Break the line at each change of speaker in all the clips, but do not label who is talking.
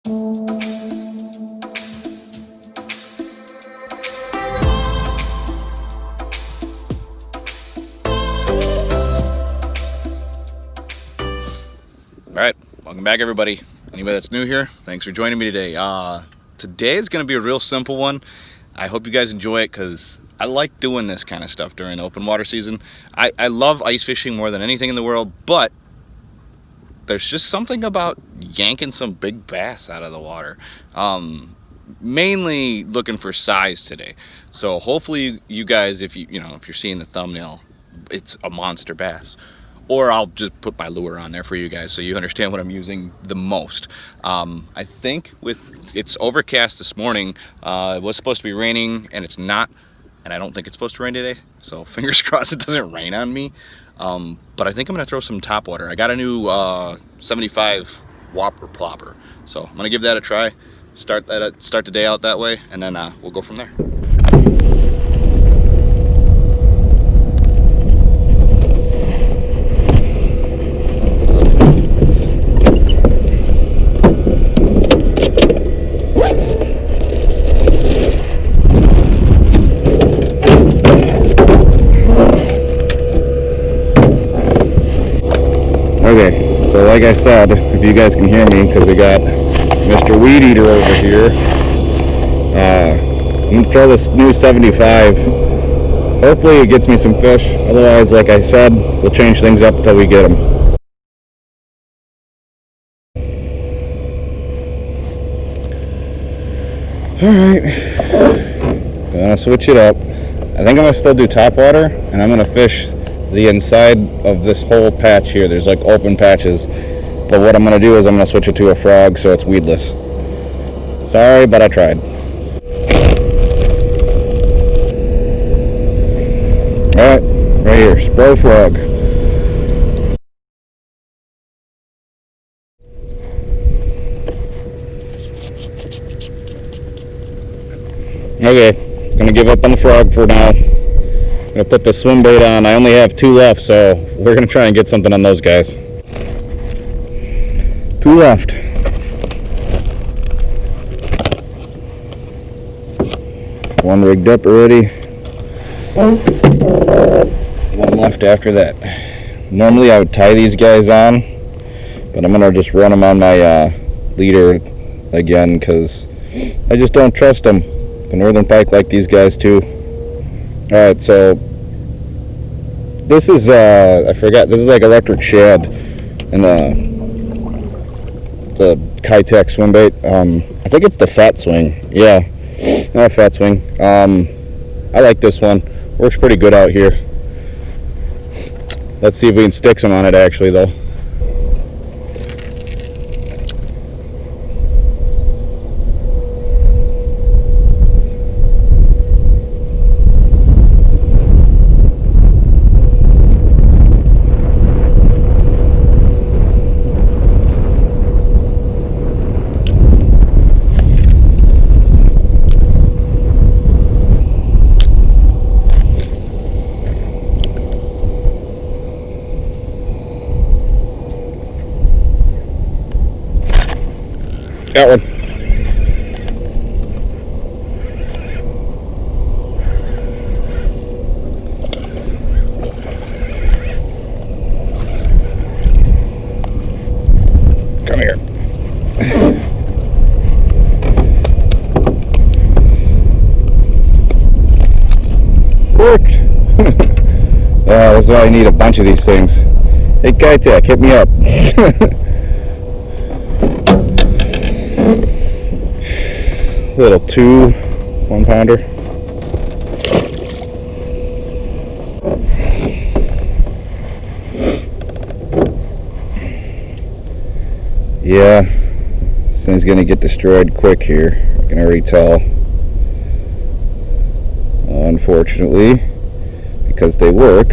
Alright, welcome back everybody. Anybody that's new here, thanks for joining me today. Today is going to be a real simple one. I hope you guys enjoy it because I like doing this kind of stuff during open water season. I love ice fishing more than anything in the world, but there's just something about yanking some big bass out of the water. Mainly looking for size today. So hopefully you guys, if you're seeing the thumbnail, it's a monster bass. Or I'll just put my lure on there for you guys so you understand what I'm using the most. I think it's overcast this morning. It was supposed to be raining and it's not. And I don't think it's supposed to rain today. So fingers crossed it doesn't rain on me. But I think I'm going to throw some top water. I got a new 75 Whopper plopper. So I'm going to give that a try. Start the day out that way. And then we'll go from there.
Okay, so like I said, if you guys can hear me, because we got Mr. Weed Eater over here, you can throw this new 75. Hopefully it gets me some fish. Otherwise, like I said, we'll change things up until we get them. Alright, gonna switch it up. I think I'm gonna still do top water, and I'm gonna fish the inside of this whole patch here. There's like open patches, but what I'm gonna do is I'm gonna switch it to a frog so it's weedless. Sorry, but I tried. Alright, right here, spray frog. Okay, gonna give up on the frog for now. I'm gonna put the swim bait on. I only have 2 left, so we're gonna try and get something on those guys. 2 left. One rigged up already. 1 left after that. Normally I would tie these guys on, but I'm gonna just run them on my leader again because I just don't trust them. The northern pike like these guys too. Alright, so this is I forgot, this is like electric shad and the Kitech swim bait. I think it's the fat swing. Yeah, not fat swing. I like this one. Works pretty good out here. Let's see if we can stick some on it actually though. Got one. Come here. Worked. That's why I need a bunch of these things. Hey, Kitech, hit me up. Little 2 1-pounder. Yeah, this thing's gonna get destroyed quick here. I can already tell. Unfortunately, because they work,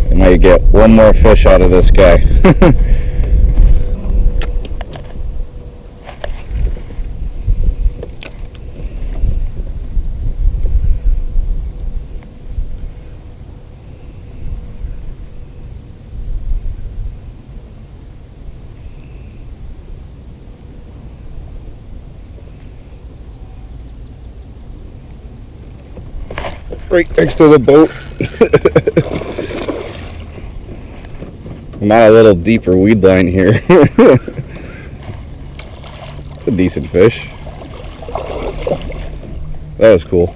I might get one more fish out of this guy. right next to the boat. I'm on a little deeper weed line here. It's a decent fish. That was cool.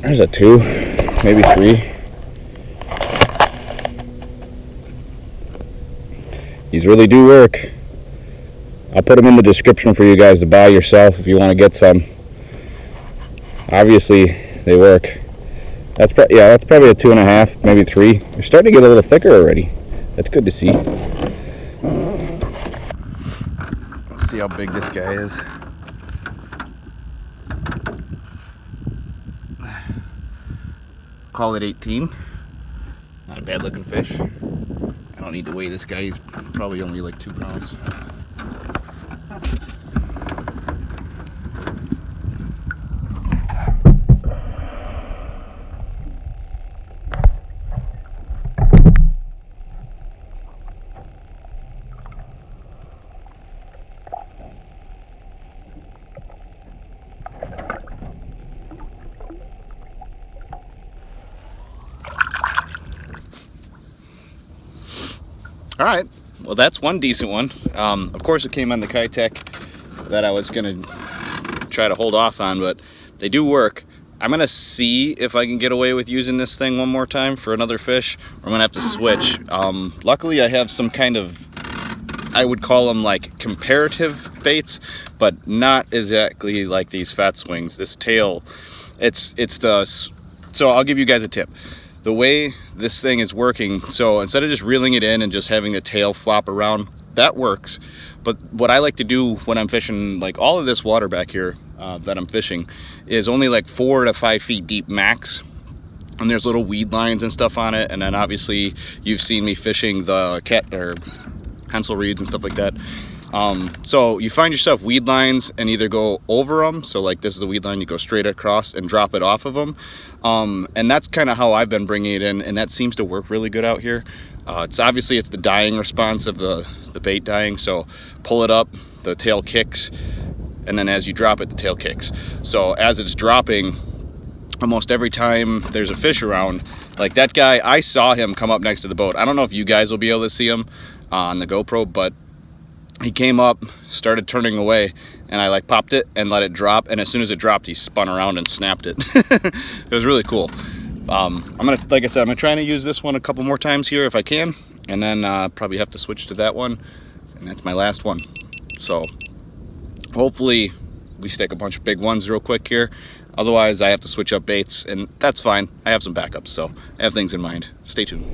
There's a 2, maybe 3. These really do work. I'll put them in the description for you guys to buy yourself if you want to get some. Obviously, they work. That's probably a 2.5, maybe 3. They're starting to get a little thicker already. That's good to see. Let's see how big this guy is. Call it 18. Not a bad looking fish. I don't need to weigh this guy. He's probably only like 2 pounds. All right, well that's one decent one. Of course it came on the Kitech that I was gonna try to hold off on, but they do work. I'm gonna see if I can get away with using this thing one more time for another fish, or I'm gonna have to switch. Luckily I have some kind of, I would call them like comparative baits, but not exactly like these fat swings. This tail, so I'll give you guys a tip. The way this thing is working, so instead of just reeling it in and just having the tail flop around, that works. But what I like to do when I'm fishing, like all of this water back here that I'm fishing, is only like 4 to 5 feet deep max. And there's little weed lines and stuff on it. And then obviously you've seen me fishing the cat or pencil reeds and stuff like that. So you find yourself weed lines and either go over them, so like this is the weed line, you go straight across and drop it off of them, and that's kind of how I've been bringing it in, and that seems to work really good out here. It's obviously the dying response of the bait dying, so pull it up, the tail kicks, and then as you drop it, the tail kicks. So as it's dropping, almost every time there's a fish around, like that guy, I saw him come up next to the boat. I don't know if you guys will be able to see him on the GoPro, but he came up, started turning away, and I like popped it and let it drop, and as soon as it dropped, he spun around and snapped it. It was really cool. I'm gonna, like I said, I'm gonna try to use this one a couple more times here if I can, and then probably have to switch to that one, and that's my last one. So hopefully we stick a bunch of big ones real quick here. Otherwise I have to switch up baits, and that's fine. I have some backups, so I have things in mind. Stay tuned.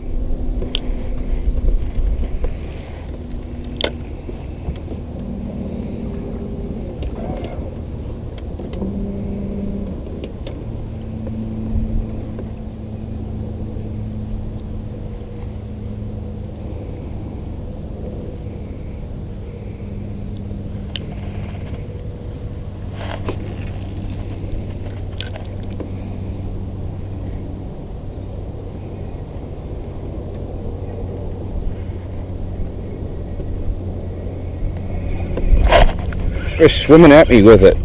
Fish swimming at me with it.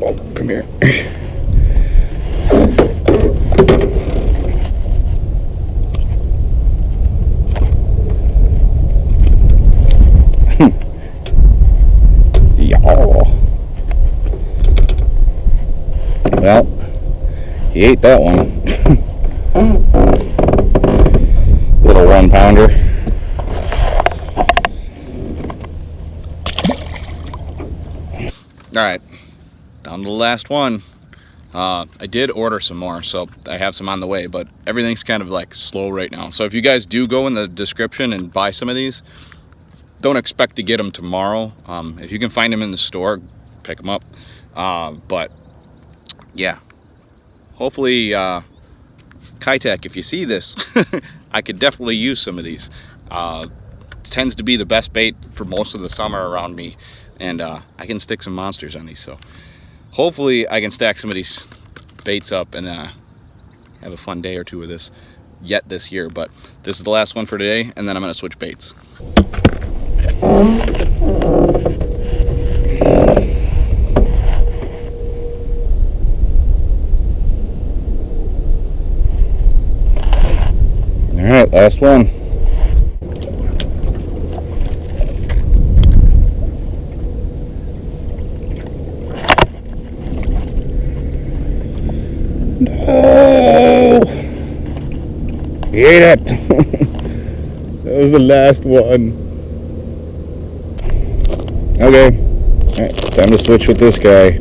Oh, come here. Well, he ate that one. Little 1-pounder. Alright, down to the last one. I did order some more, so I have some on the way, but everything's kind of like slow right now. So if you guys do go in the description and buy some of these, don't expect to get them tomorrow. If you can find them in the store, pick them up. But yeah, hopefully Kitech, if you see this, I could definitely use some of these. It tends to be the best bait for most of the summer around me, and I can stick some monsters on these. So
hopefully I can stack some of these baits up and have a fun day or two with this yet this year. But this is the last one for today, and then I'm going to switch baits.
All right, last one. No! He ate it! That was the last one. Okay, all right, time to switch with this guy.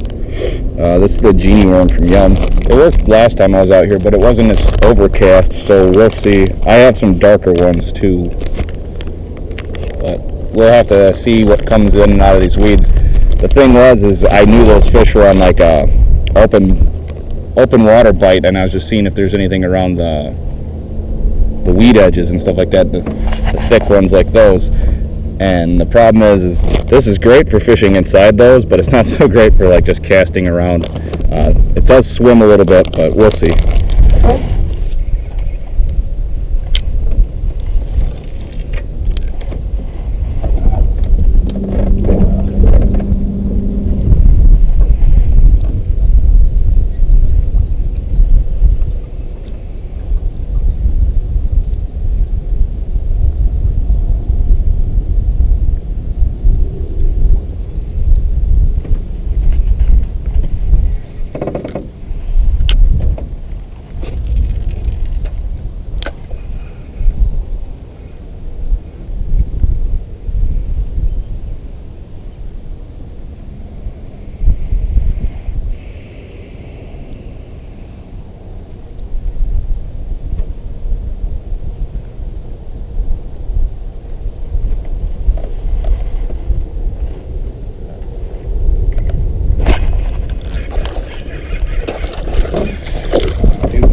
This is the genie worm from Yum. It was last time I was out here, but it wasn't as overcast, so we'll see. I have some darker ones too, but we'll have to see what comes in and out of these weeds. The thing is I knew those fish were on like a open water bite, and I was just seeing if there's anything around the weed edges and stuff like that, the thick ones like those. And the problem is this is great for fishing inside those, but it's not so great for like just casting around. It does swim a little bit, but we'll see.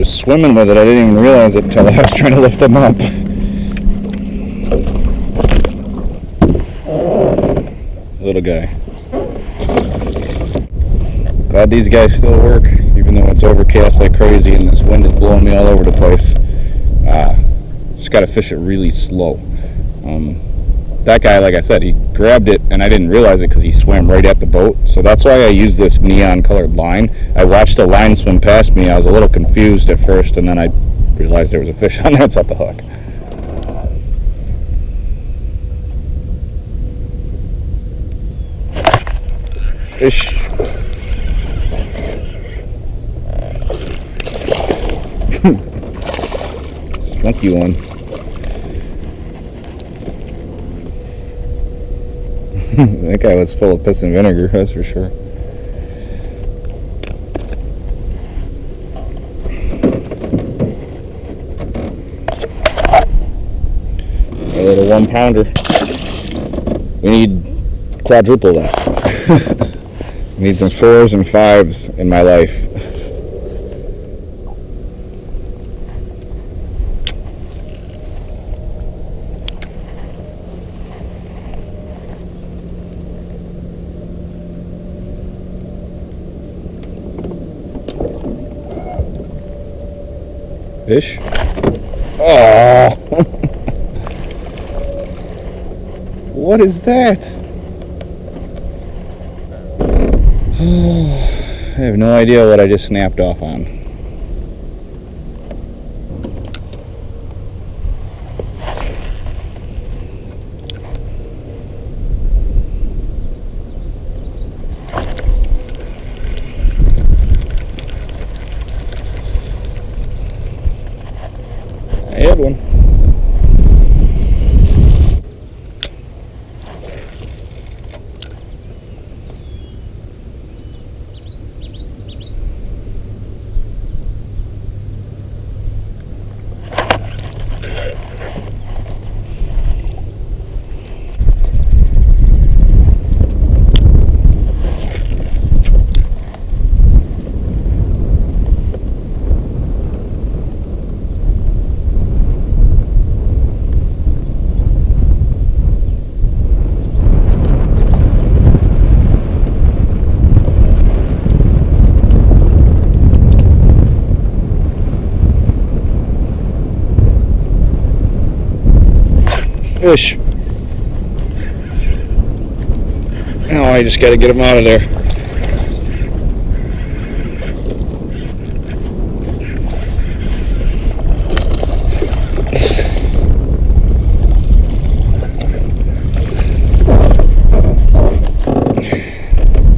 Swimming with it, I didn't even realize it until I was trying to lift them up. Little guy. Glad these guys still work, even though it's overcast like crazy and this wind is blowing me all over the place. Just gotta fish it really slow. That guy, like I said, he grabbed it and I didn't realize it because he swam right at the boat. So that's why I use this neon colored line. I watched the line swim past me. I was a little confused at first, and then I realized there was a fish on that's at the hook. Fish. Spunky one. That guy was full of piss and vinegar, that's for sure. A little 1 pounder. We need quadruple that. Need some 4s and 5s in my life. Fish? Oh! What is that? I have no idea what I just snapped off on. I had one. fish. Oh, I just got to get him out of there.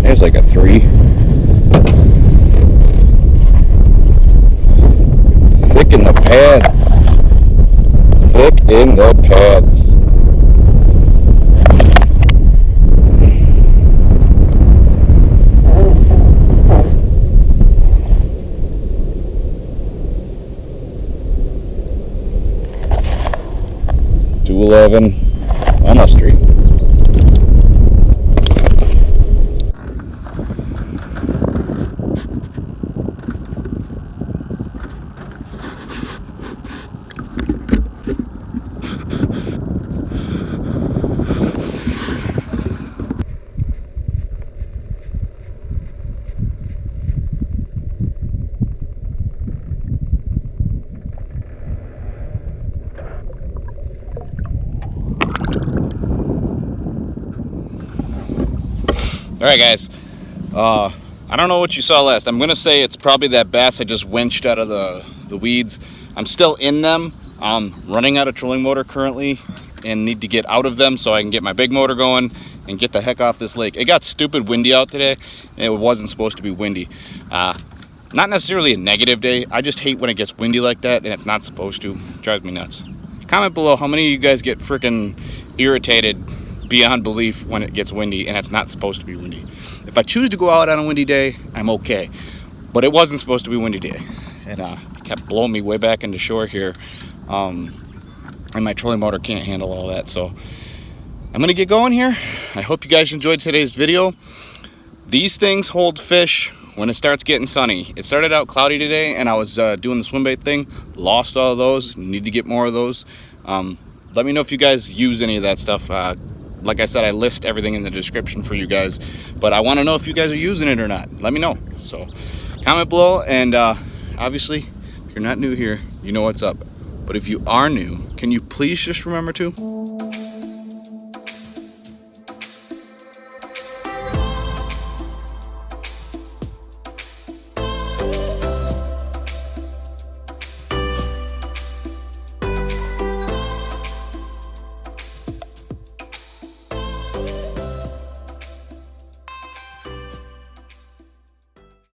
There's like a 3. Thick in the pads. Thick in the pads. $2.11 on the street.
Alright guys, I don't know what you saw last. I'm gonna say it's probably that bass I just winched out of the weeds. I'm still in them. I'm running out of trolling motor currently and need to get out of them so I can get my big motor going and get the heck off this lake. It got stupid windy out today and it wasn't supposed to be windy. Not necessarily a negative day, I just hate when it gets windy like that and it's not supposed to. It drives me nuts. Comment below how many of you guys get freaking irritated beyond belief when it gets windy and it's not supposed to be windy. If I choose to go out on a windy day, I'm okay, but it wasn't supposed to be a windy day and it kept blowing me way back into shore here, and my trolling motor can't handle all that, so I'm gonna get going here. I hope you guys enjoyed today's video. These things hold fish when it starts getting sunny. It started out cloudy today and I was doing the swim bait thing, lost all of those, need to get more of those. Let me know if you guys use any of that stuff. Like I said, I list everything in the description for you guys, but I want to know if you guys are using it or not. Let me know. So comment below, and obviously if you're not new here, you know what's up, but if you are new, can you please just remember to